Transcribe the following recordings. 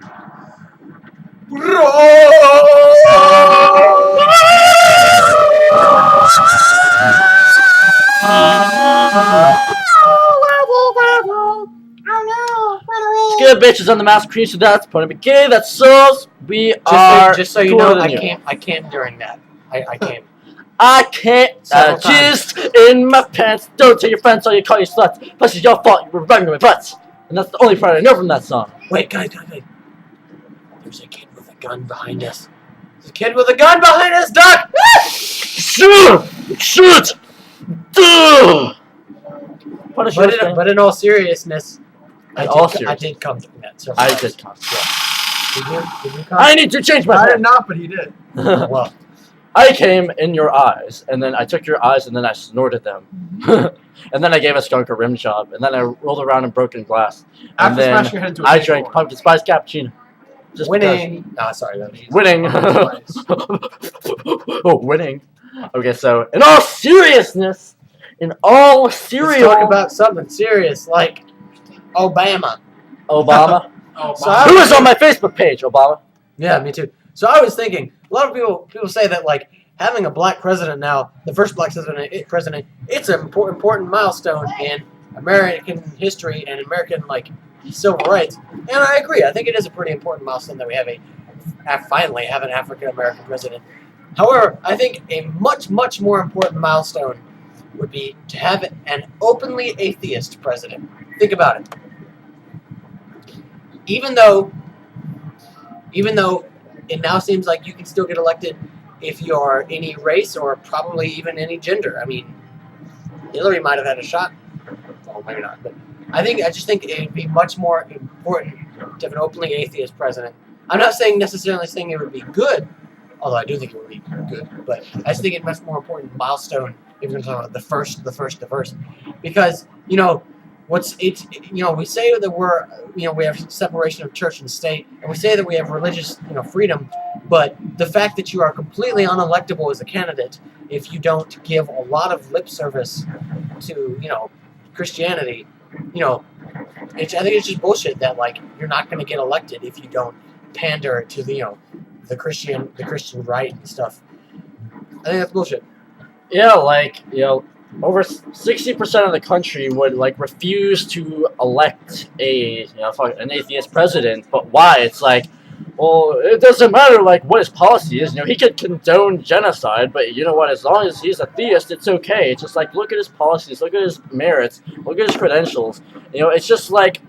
Good bitches on the TheMassaCreature. That's PonyMagee. That's Souls. We are. Just so you know, I came during that. I came. I can't. Jizz in my pants. Don't tell your friends or you call you sluts. Plus, it's your fault. You were running my butts. And that's the only part I know from that song. Wait, guys. There's a kid with a gun behind us. There's a kid with a gun behind us, Doc! Shoot! But in all seriousness, I did come from that. So I did come. Yeah. Did you come? I need to change my I did not, but he did. Well, I came in your eyes, and then I took your eyes, and then I snorted them. And then I gave a skunk a rim job, and then I rolled around in broken glass. And After smashing your head into a I drank pumpkin spice cappuccino. Just winning. Ah, sorry. Winning. Oh, winning. Okay, so in all seriousness, let's talk about something serious, like Obama. Obama? So who is on my Facebook page, Obama? Yeah, me too. So I was thinking, a lot of people say that, like, having a black president now, the first black president, it's an important milestone in American history and American, like, civil rights. And I agree. I think it is a pretty important milestone that we finally have an African American president. However, I think a much, much more important milestone would be to have an openly atheist president. Think about it. Even though it now seems like you can still get elected if you're any race or probably even any gender. I mean, Hillary might have had a shot. Well, maybe not. But I just think it would be much more important to have an openly atheist president. I'm not necessarily saying it would be good, although I do think it would be good. But I just think it's a much more important milestone if you're talking about the first, because we say that we have separation of church and state, and we say that we have religious, freedom, but the fact that you are completely unelectable as a candidate if you don't give a lot of lip service to, Christianity, I think it's just bullshit that, like, you're not going to get elected if you don't pander to the Christian right and stuff. I think that's bullshit. Yeah, like, over 60% of the country would, like, refuse to elect an atheist president. But why? It's like, well, it doesn't matter, like, what his policy is. He could condone genocide, but you know what? As long as he's a theist, it's okay. It's just like, look at his policies, look at his merits, look at his credentials. It's just like,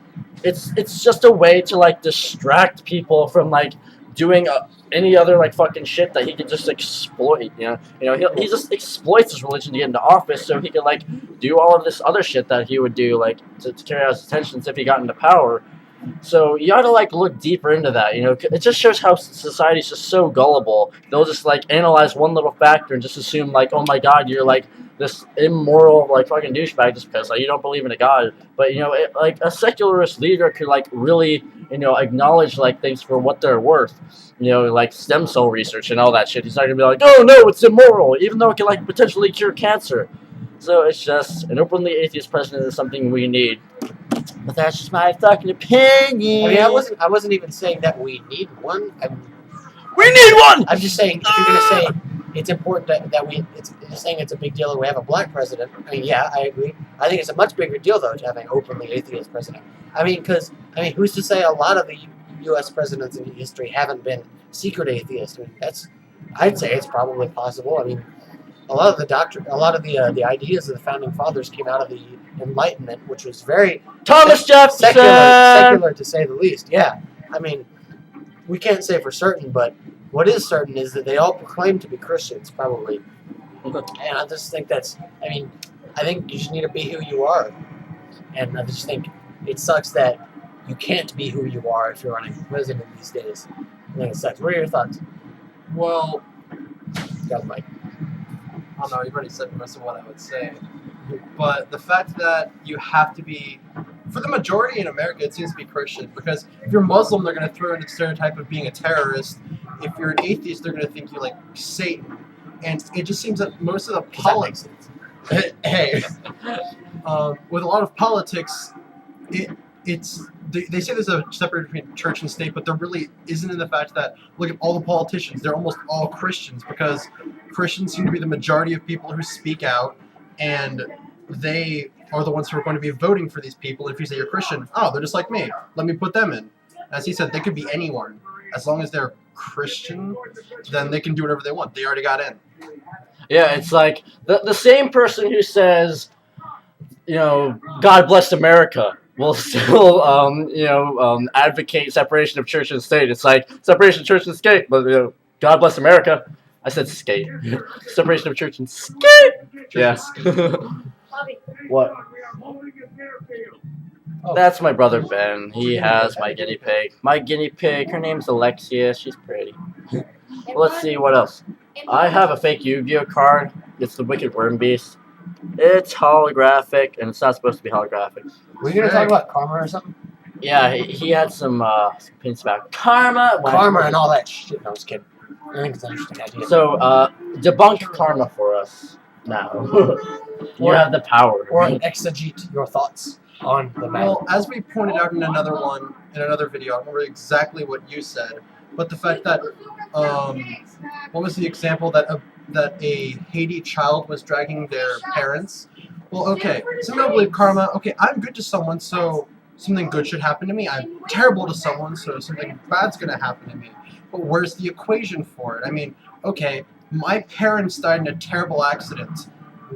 it's just a way to, like, distract people from, like, doing any other, like, fucking shit that he could just exploit. He just exploits his religion to get into office, so he could, like, do all of this other shit that he would do, like, to carry out his intentions if he got into power. So you gotta, like, look deeper into that. It just shows how society's just so gullible. They'll just, like, analyze one little factor and just assume, like, oh my god, you're, like, this immoral, like, fucking douchebag just because, like, you don't believe in a god. But like, a secularist leader could, like, really acknowledge, like, things for what they're worth. Like stem cell research and all that shit. He's not gonna be like, oh no, it's immoral, even though it can, like, potentially cure cancer. So it's just, an openly atheist president is something we need. But that's just my fucking opinion. I mean, I wasn't even saying that we need one. We need one! I'm just saying, if you're gonna say it's important saying it's a big deal that we have a black president. I mean, yeah, I agree. I think it's a much bigger deal, though, to have an openly atheist president. Who's to say a lot of the U.S. presidents in history haven't been secret atheists? I mean, I'd say it's probably possible. I mean, a lot of the ideas of the founding fathers came out of the Enlightenment, which was very Thomas Jefferson, secular to say the least. Yeah, I mean, we can't say for certain, but what is certain is that they all proclaim to be Christians, probably. And I just think I think you just need to be who you are. And I just think it sucks that you can't be who you are if you're running for president these days. I think it sucks. What are your thoughts? Well, Got the mic. I don't know, you've already said most of what I would say. But the fact that you have to be, for the majority in America, it seems to be Christian. Because if you're Muslim, they're going to throw in the stereotype of being a terrorist. If you're an atheist, they're going to think you're like Satan. And it just seems that most of the politics, with a lot of politics, it's they say there's a separation between church and state, but there really isn't in the fact that look at all the politicians; they're almost all Christians because Christians seem to be the majority of people who speak out, and they are the ones who are going to be voting for these people. If you say you're Christian, oh, they're just like me. Let me put them in. As he said, they could be anyone as long as they're Christian. Then they can do whatever they want. They already got in. Yeah, it's like the same person who says, God bless America will still, advocate separation of church and state. It's like separation of church and state, but God bless America. I said skate. Separation of church and skate. Yeah. What? Oh. That's my brother Ben. He has my guinea pig. My guinea pig, her name's Alexia. She's pretty. Let's see what else. I have a fake Yu-Gi-Oh card. It's the Wicked Worm Beast. It's holographic, and it's not supposed to be holographic. Were you gonna talk about karma or something? Yeah, he had some pins about karma. Karma and all that shit. No, I was kidding. I think it's an interesting idea. So, debunk karma for us now. You have the power. Or exegete your thoughts on the matter. Well, as we pointed out in another video, I don't remember exactly what you said, but the fact that what was the example that a Haiti child was dragging their parents? Well, okay, some people believe karma. Okay, I'm good to someone, so something good should happen to me. I'm terrible to someone, so something bad's gonna happen to me. But where's the equation for it? I mean, okay, my parents died in a terrible accident.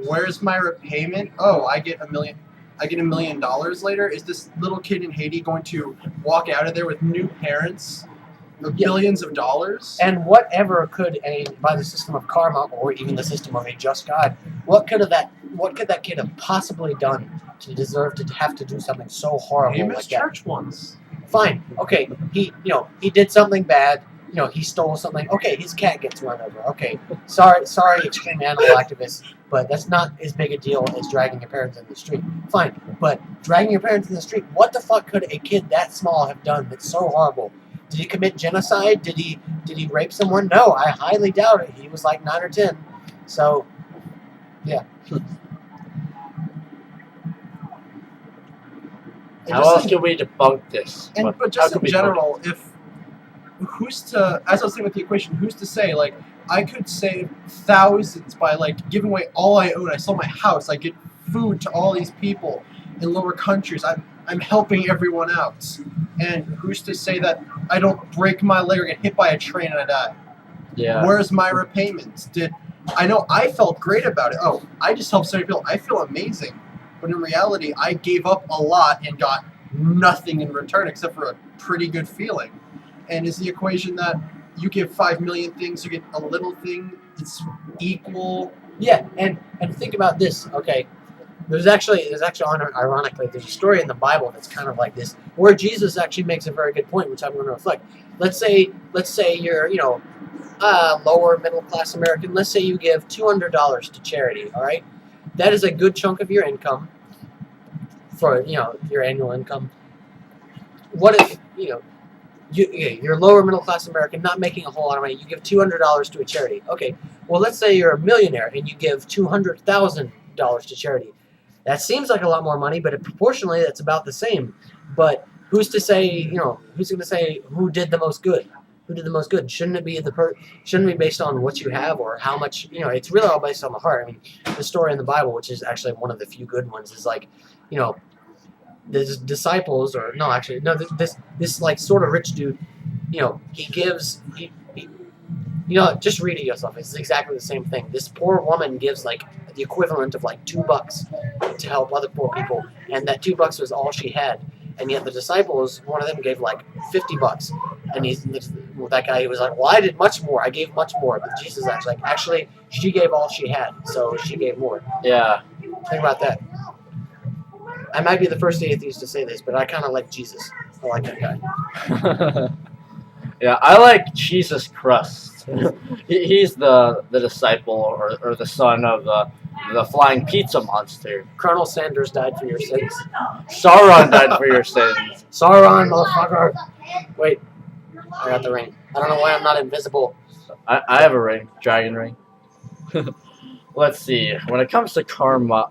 Where's my repayment? Oh, I get $1 million later. Is this little kid in Haiti going to walk out of there with new parents, billions of dollars? And whatever could by the system of karma or even the system of a just God, what could that kid have possibly done to deserve to have to do something so horrible He like missed that? church once. Fine. Okay. He did something bad. He stole something. Okay, his cat gets run over. Okay, sorry, extreme animal activists, but that's not as big a deal as dragging your parents in the street. Fine, but dragging your parents in the street, what the fuck could a kid that small have done that's so horrible? Did he commit genocide? Did he rape someone? No, I highly doubt it. He was like 9 or 10. So, yeah. How else can we debunk this? But just in general, as I was saying with the equation, who's to say, like, I could save thousands by, like, giving away all I own. I sell my house. I get food to all these people in lower countries. I'm helping everyone out. And who's to say that I don't break my leg or get hit by a train and I die? Yeah. Where's my repayment? I know I felt great about it. Oh, I just helped so many people. I feel amazing. But in reality, I gave up a lot and got nothing in return except for a pretty good feeling. And is the equation that you give 5 million things, you get a little thing, it's equal? Yeah, and think about this, okay? There's actually ironically, there's a story in the Bible that's kind of like this, where Jesus actually makes a very good point, which I'm going to reflect. Let's say you're, lower middle class American. Let's say you give $200 to charity, all right? That is a good chunk of your income for, your annual income. What if, you're lower middle class American, not making a whole lot of money. You give $200 to a charity. Okay, well, let's say you're a millionaire and you give $200,000 to charity. That seems like a lot more money, but proportionally, that's about the same. But who's to say, who's going to say who did the most good? Who did the most good? Shouldn't it be shouldn't it be based on what you have or how much? It's really all based on the heart. I mean, the story in the Bible, which is actually one of the few good ones, is like, the disciples, or no, actually, no, this like sort of rich dude, he gives, just read it yourself. It's exactly the same thing. This poor woman gives like the equivalent of like $2 to help other poor people, and that $2 was all she had. And yet the disciples, one of them gave like $50, and that guy was like, well, I did much more. I gave much more. But Jesus actually, she gave all she had, so she gave more. Yeah. Think about that. I might be the first atheist to say this, but I kind of like Jesus. I like that guy. Yeah, I like Jesus Crust. He's the disciple or the son of the flying pizza monster. Colonel Sanders died for your sins. Sauron died for your sins. Sauron, motherfucker. Wait, I got the ring. I don't know why I'm not invisible. I have a ring, dragon ring. Let's see. When it comes to karma,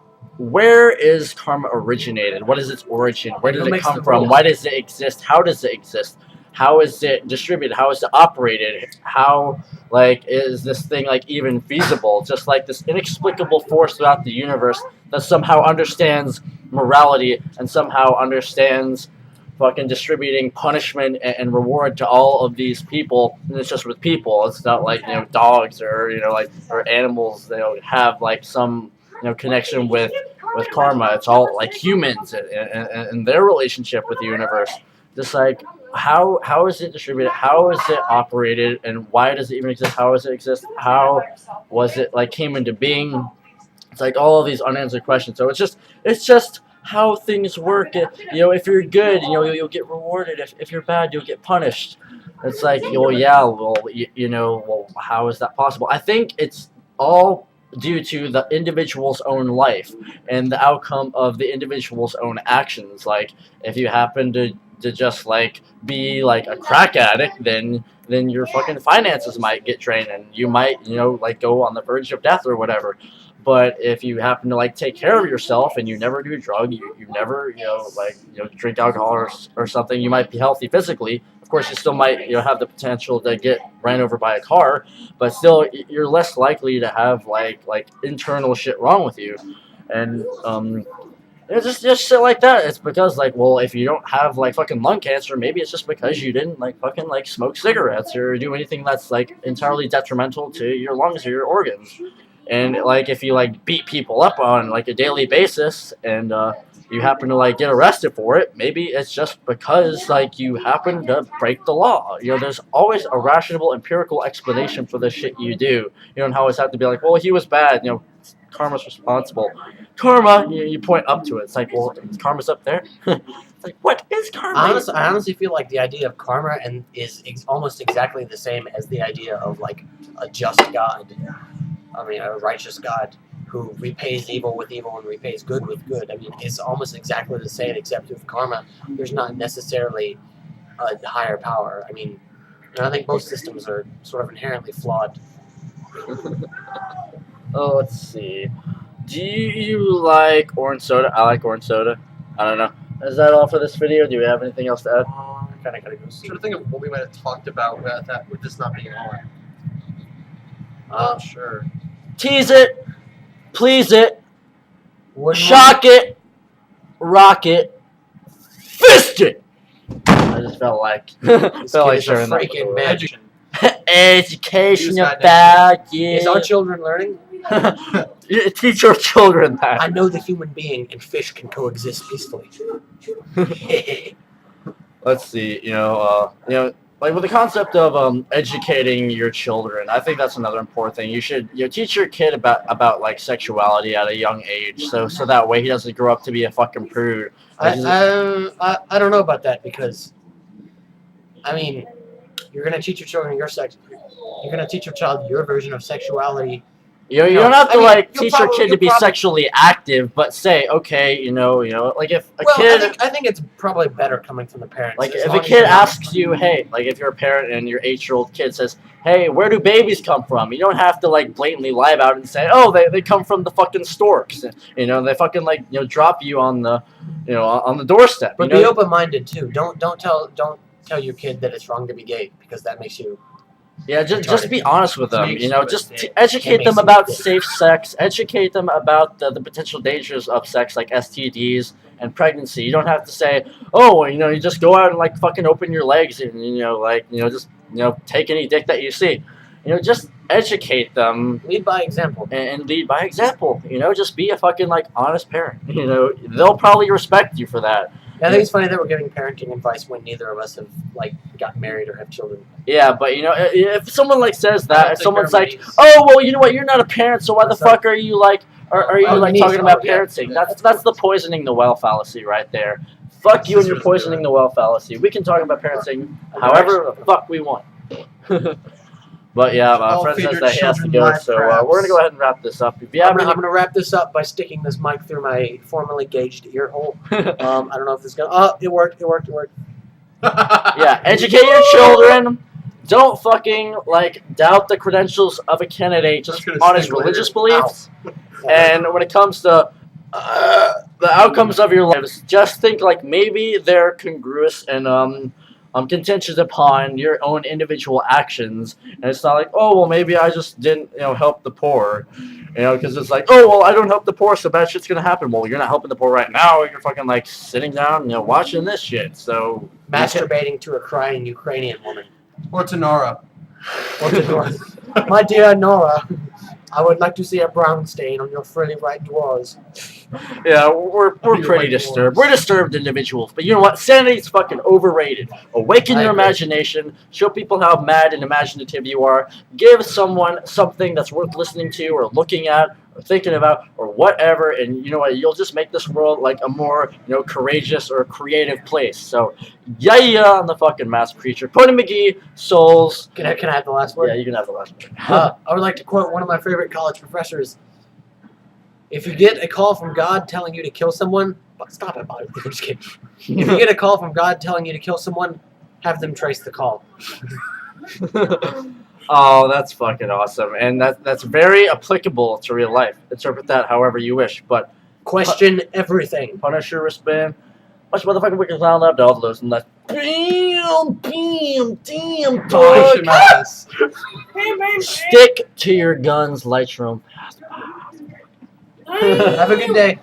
where is karma originated? What is its origin? Where did Who it makes come the from? rules? Why does it exist? How does it exist? How is it distributed? How is it operated? How, like, is this thing, like, even feasible? Just like this inexplicable force throughout the universe that somehow understands morality and somehow understands fucking distributing punishment and reward to all of these people. And it's just with people. It's not like, you know, dogs or, you know, like, or animals, they don't have, like, some, you know, connection with karma. It's all like humans and their relationship with the universe. Just like, how is it distributed? How is it operated? And why does it even exist? How does it exist? How was it, like, came into being? It's like all of these unanswered questions. So it's just how things work. You know, if you're good, you know, you'll get rewarded. If you're bad, you'll get punished. It's like, well, yeah, well, you know, well, how is that possible? I think it's all due to the individual's own life and the outcome of the individual's own actions. Like, if you happen to just, like, be like a crack addict, then your fucking finances might get drained and you might, you know, like, go on the verge of death or whatever. But if you happen to, like, take care of yourself and you never do a drug, you never, you know, like, you know, drink alcohol or something, you might be healthy physically. Of course, you still might, you know, have the potential to get ran over by a car, but still, you're less likely to have like internal shit wrong with you. And it's just shit like that. It's because, like, well, if you don't have, like, fucking lung cancer, maybe it's just because you didn't, like, fucking, like, smoke cigarettes or do anything that's, like, entirely detrimental to your lungs or your organs. And, like, if you, like, beat people up on, like, a daily basis and you happen to, like, get arrested for it, maybe it's just because, like, you happen to break the law. You know, there's always a rational, empirical explanation for the shit you do. You don't always have to be like, well, he was bad, you know, karma's responsible. Karma, you point up to it. It's like, well, karma's up there. It's like, what is karma? I honestly feel like the idea of karma is almost exactly the same as the idea of, like, a just God. I mean, a righteous God who repays evil with evil and repays good with good. I mean, it's almost exactly the same, except with karma, there's not necessarily a higher power. I mean, I think both systems are sort of inherently flawed. Oh, let's see. Do you like orange soda? I like orange soda. I don't know. Is that all for this video? Do we have anything else to add? I kind of gotta go see. Trying to think of what we might have talked about with this not being on. Sure. Tease it, please it, Wouldn't shock it, rock it, fist it. I just felt like sharing that. freaking magic. Education Use that about you. Is our children learning? Teach your children that. I know the human being and fish can coexist peacefully. Let's see. You know, like with the concept of educating your children, I think that's another important thing. You should, you know, teach your kid about like sexuality at a young age, so that way he doesn't grow up to be a fucking prude. I don't know about that, because I mean, you're gonna teach your children your sex. You're gonna teach your child your version of sexuality. You don't have to like teach your kid to be you'll probably- sexually active, but say, okay, you know, like if a Well, kid, I think it's probably better coming from the parents. like as if long a as kid you're not- asks you, hey, like if you're a parent and your 8-year-old kid says, hey, where do babies come from? You don't have to like blatantly lie about it and say, oh, they come from the fucking storks. You know, they fucking like, you know, drop you on the, you know, on the doorstep. But you be know? open-minded too. Don't tell your kid that it's wrong to be gay, because that makes you. Yeah, just be honest with them. Makes You know, you just a dick. educate It them makes you about a dick. safe sex. Educate them about the potential dangers of sex, like STDs and pregnancy. You don't have to say, oh, well, you know, you just go out and like fucking open your legs and, you know, like, you know, just, you know, take any dick that you see. You know, just educate them Lead by example. and lead by example. You know, just be a fucking like honest parent. You know, they'll probably respect you for that. I think it's funny that we're giving parenting advice when neither of us have like gotten married or have children. Yeah, but you know, if someone like says I that, don't if think someone's like, everybody's- oh, well, you know what, you're not a parent, so why the What's fuck are you like, are you Oh, like niece. talking about Oh, yeah. parenting? That's the poisoning the well fallacy right there. Fuck you and your poisoning the well fallacy. We can talk about parenting however the fuck we want. But yeah, my I'll friend feed says your that he has to children go, live so crabs. we're gonna go ahead and wrap this up. If you I'm have gonna wrap this up by sticking this mic through my formerly gauged ear hole. any, I don't know if it's gonna. Oh, it worked. yeah, educate your children. Don't fucking like doubt the credentials of a candidate just That's gonna on his stick later. religious beliefs. Ow. And when it comes to the outcomes of your lives, just think like maybe they're congruous and contingent upon your own individual actions, and it's not like, oh well, maybe I just didn't help the poor, because it's like, oh well, I don't help the poor, so bad shit's gonna happen. Well, you're not helping the poor right now. You're fucking like sitting down, watching this shit. So Masturbating to a crying Ukrainian woman. Or to Nora. Or to Nora. My dear Nora, I would like to see a brown stain on your frilly right drawers. Yeah, we're You're pretty right, disturbed. dwarves. We're disturbed individuals, but you know what? Sanity's fucking overrated. Awaken I your agree. imagination. Show people how mad and imaginative you are. Give someone something that's worth listening to or looking at or thinking about or whatever, and you know what? You'll just make this world like a more courageous or creative place. So, yeah, on the fucking MassCreature. PonyMagee, Souls. Can I have the last word? Yeah, you can have the last word. I would like to quote one of my favorite college professors. If you get a call from God telling you to kill someone, stop it, Bobby. I'm just kidding. If you get a call from God telling you to kill someone, have them trace the call. Oh, that's fucking awesome, and that's very applicable to real life. Interpret that however you wish, but Question everything. Punisher wristband. Much motherfucking wicked sound up to all those and that. Damn, Punisher Madness. Stick to your guns, Lightroom. Have a good day.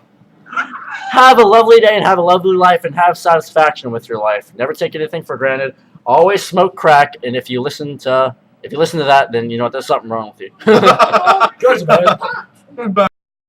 Have a lovely day and have a lovely life and have satisfaction with your life. Never take anything for granted. Always smoke crack, and if you listen to that, then you know what, there's something wrong with you. Goes, man.